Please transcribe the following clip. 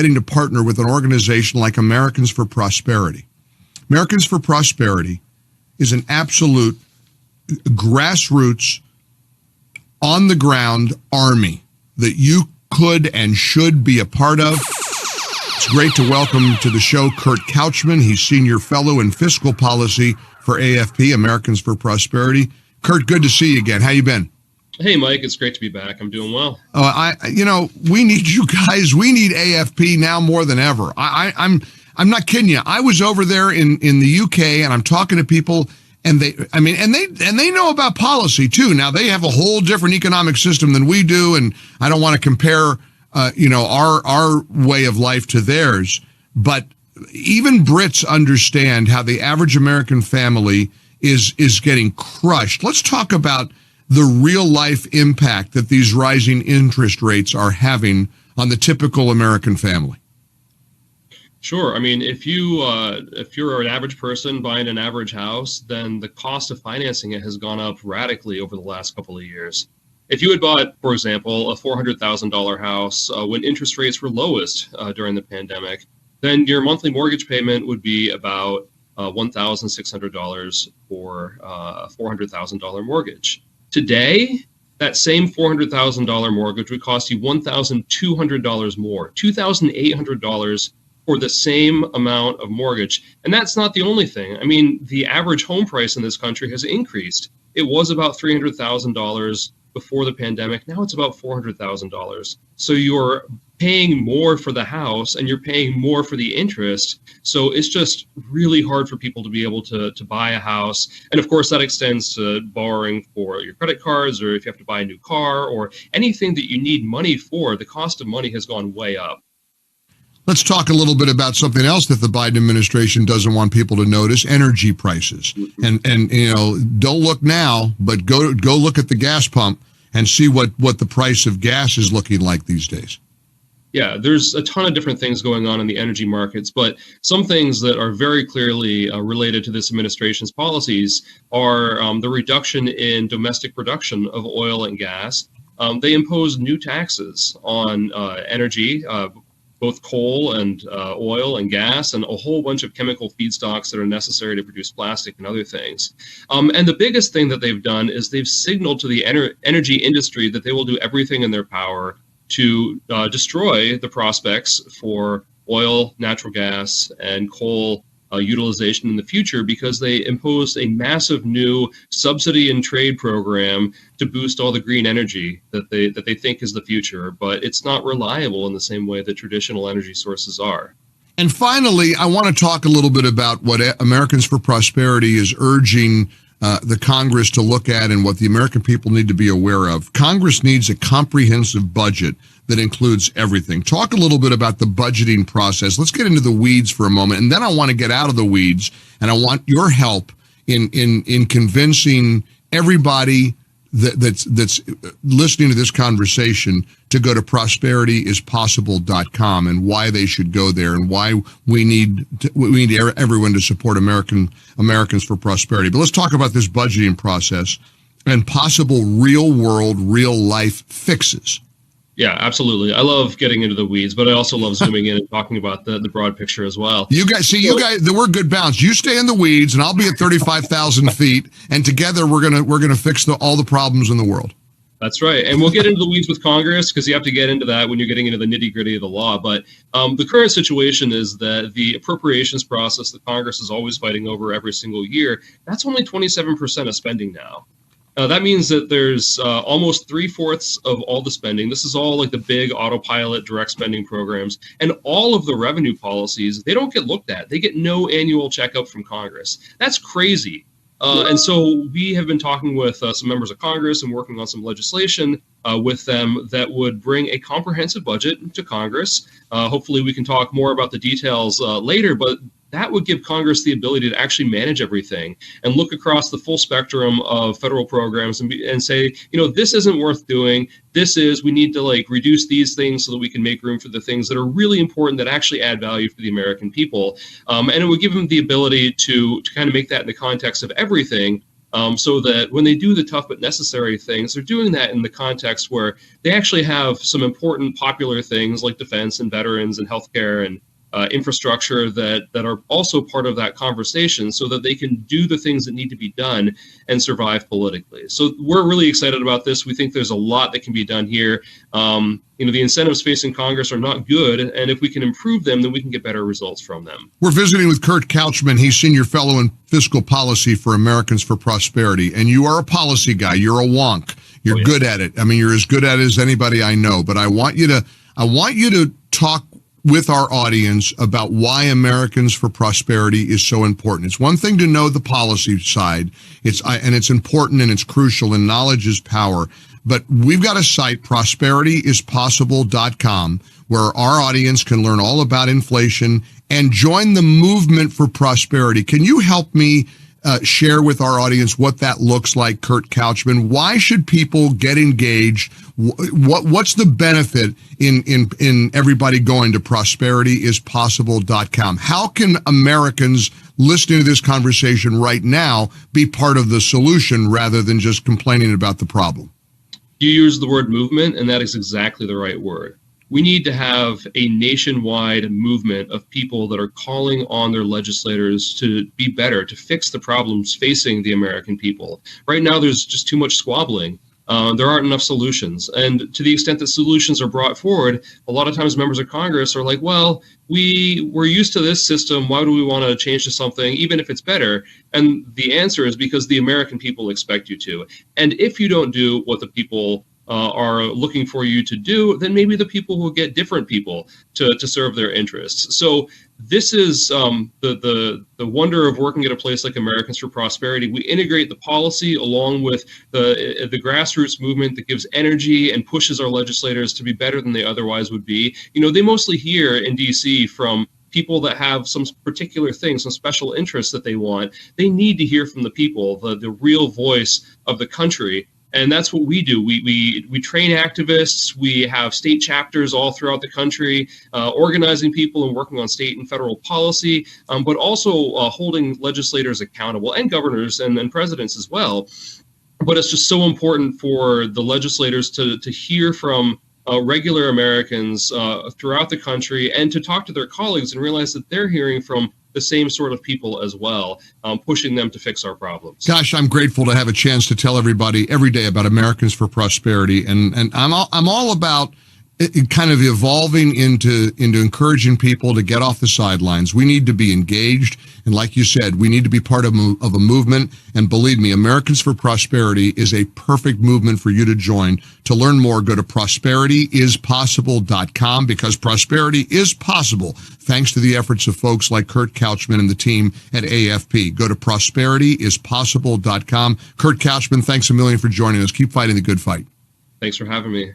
deciding to partner with an organization like Americans for Prosperity. Americans for Prosperity is an absolute grassroots, on-the-ground army that you could and should be a part of. It's great to welcome to the show Kurt Couchman. He's Senior Fellow in Fiscal Policy for AFP, Americans for Prosperity. Kurt, good to see you again. How you been? Hey, Mike. It's great to be back. I'm doing well. We need you guys. We need AFP now more than ever. I'm not kidding you. I was over there in the UK, and I'm talking to people, and they know about policy too. Now they have a whole different economic system than we do, and I don't want to compare, our way of life to theirs. But even Brits understand how the average American family is getting crushed. Let's talk about the real life impact that these rising interest rates are having on the typical American family. Sure. I mean, if you're an average person buying an average house, then the cost of financing it has gone up radically over the last couple of years. If you had bought, for example, a $400,000 house when interest rates were lowest during the pandemic, then your monthly mortgage payment would be about $1,600 for a $400,000 mortgage. Today, that same $400,000 mortgage would cost you $1,200 more, $2,800 for the same amount of mortgage. And that's not the only thing. I mean, the average home price in this country has increased. It was about $300,000 before the pandemic. Now it's about $400,000. So you're paying more for the house and you're paying more for the interest. So it's just really hard for people to be able to buy a house. And of course, that extends to borrowing for your credit cards, or if you have to buy a new car or anything that you need money for, the cost of money has gone way up. Let's talk a little bit about something else that the Biden administration doesn't want people to notice: energy prices. And don't look now, but go look at the gas pump and see what the price of gas is looking like these days. Yeah, there's a ton of different things going on in the energy markets, but some things that are very clearly related to this administration's policies are the reduction in domestic production of oil and gas. They impose new taxes on energy, both coal and oil and gas, and a whole bunch of chemical feedstocks that are necessary to produce plastic and other things. And the biggest thing that they've done is they've signaled to the energy industry that they will do everything in their power to destroy the prospects for oil, natural gas, and coal utilization in the future, because they imposed a massive new subsidy and trade program to boost all the green energy that they think is the future. But it's not reliable in the same way that traditional energy sources are. And finally, I want to talk a little bit about what Americans for Prosperity is urging the Congress to look at, and what the American people need to be aware of. Congress needs a comprehensive budget that includes everything. Talk a little bit about the budgeting process. Let's get into the weeds for a moment, and then I want to get out of the weeds, and I want your help in convincing everybody that's listening to this conversation to go to prosperityispossible.com, and why they should go there, and why we need everyone to support Americans for Prosperity. But let's talk about this budgeting process and possible real world, real life fixes. Yeah, absolutely. I love getting into the weeds, but I also love zooming in and talking about the broad picture as well. You guys, we're good balance. You stay in the weeds, and I'll be at 35,000 feet, and together we're gonna fix all the problems in the world. That's right. And we'll get into the weeds with Congress, because you have to get into that when you're getting into the nitty-gritty of the law. But the current situation is that the appropriations process that Congress is always fighting over every single year, that's only 27% of spending now. That means that there's almost 3/4 of all the spending. This is all like the big autopilot direct spending programs, and all of the revenue policies, they don't get looked at. They get no annual checkup from Congress. That's crazy. And so we have been talking with some members of Congress and working on some legislation with them that would bring a comprehensive budget to Congress. Hopefully we can talk more about the details later, but that would give Congress the ability to actually manage everything and look across the full spectrum of federal programs and say, this isn't worth doing. We need to reduce these things so that we can make room for the things that are really important, that actually add value for the American people. And it would give them the ability to kind of make that in the context of everything, so that when they do the tough but necessary things, they're doing that in the context where they actually have some important popular things like defense and veterans and healthcare and infrastructure that are also part of that conversation, so that they can do the things that need to be done and survive politically. So we're really excited about this. We think there's a lot that can be done here. The incentives facing Congress are not good, and if we can improve them, then we can get better results from them. We're visiting with Kurt Couchman. He's Senior Fellow in Fiscal Policy for Americans for Prosperity, and you are a policy guy. You're a wonk. You're good at it. I mean, you're as good at it as anybody I know. But I want you to talk with our audience about why Americans for Prosperity is so important. It's one thing to know the policy side. It's important and it's crucial, and knowledge is power. But we've got a site, prosperityispossible.com, where our audience can learn all about inflation and join the movement for prosperity. Can you help me share with our audience what that looks like, Kurt Couchman? Why should people get engaged? What's the benefit in everybody going to prosperityispossible.com? How can Americans listening to this conversation right now be part of the solution rather than just complaining about the problem? You use the word movement, and that is exactly the right word. We need to have a nationwide movement of people that are calling on their legislators to be better, to fix the problems facing the American people. Right now, there's just too much squabbling. There aren't enough solutions. And to the extent that solutions are brought forward, a lot of times members of Congress are like, well, we're used to this system. Why do we want to change to something, even if it's better? And the answer is because the American people expect you to. And if you don't do what the people are looking for you to do, then maybe the people will get different people to serve their interests. So this is the wonder of working at a place like Americans for Prosperity. We integrate the policy along with the grassroots movement that gives energy and pushes our legislators to be better than they otherwise would be. They mostly hear in DC from people that have some particular things, some special interests that they want. They need to hear from the people, the real voice of the country. And that's what we do. We train activists. We have state chapters all throughout the country, organizing people and working on state and federal policy, but also holding legislators accountable, and governors and presidents as well. But it's just so important for the legislators to hear from regular Americans throughout the country, and to talk to their colleagues and realize that they're hearing from the same sort of people as well, pushing them to fix our problems. Gosh, I'm grateful to have a chance to tell everybody every day about Americans for Prosperity, and I'm all about kind of evolving into encouraging people to get off the sidelines. We need to be engaged, and like you said, we need to be part of a movement. And believe me, Americans for Prosperity is a perfect movement for you to join. To learn more, go to prosperityispossible.com, because prosperity is possible thanks to the efforts of folks like Kurt Couchman and the team at AFP. Go to prosperityispossible.com. Kurt Couchman, thanks a million for joining us. Keep fighting the good fight. Thanks for having me.